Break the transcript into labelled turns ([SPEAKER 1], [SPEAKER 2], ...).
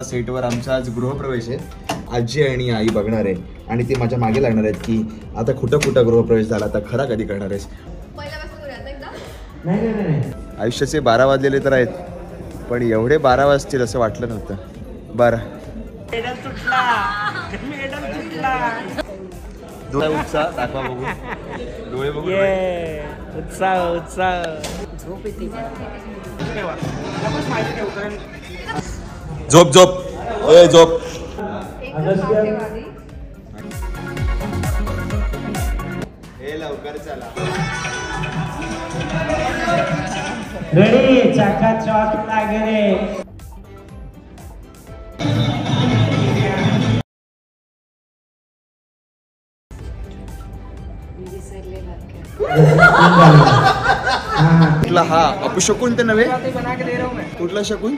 [SPEAKER 1] सेटवर आमचा आज गृहप्रवेश आहे. आजी आणि आई बघणार आहे आणि ते माझ्या मागे लागणार आहेत की आता कुठं कुठं गृहप्रवेश झाला, आता खरा कधी करणार आहेस. नाही आयुष्याचे 12 वाजलेले तर आहेत, पण एवढे 12 वाजतील असं वाटलं नव्हतं. 12 डोळे उत्साह दाखवा बघू, डोळे बघू.
[SPEAKER 2] उत्साह उत्साह
[SPEAKER 1] झोप झोप ए झोप. हे लवकर चला.
[SPEAKER 2] रेडी चकाचक लागले.
[SPEAKER 1] कुठला हा अपशकुन ते नव्हे, कुठला शकून?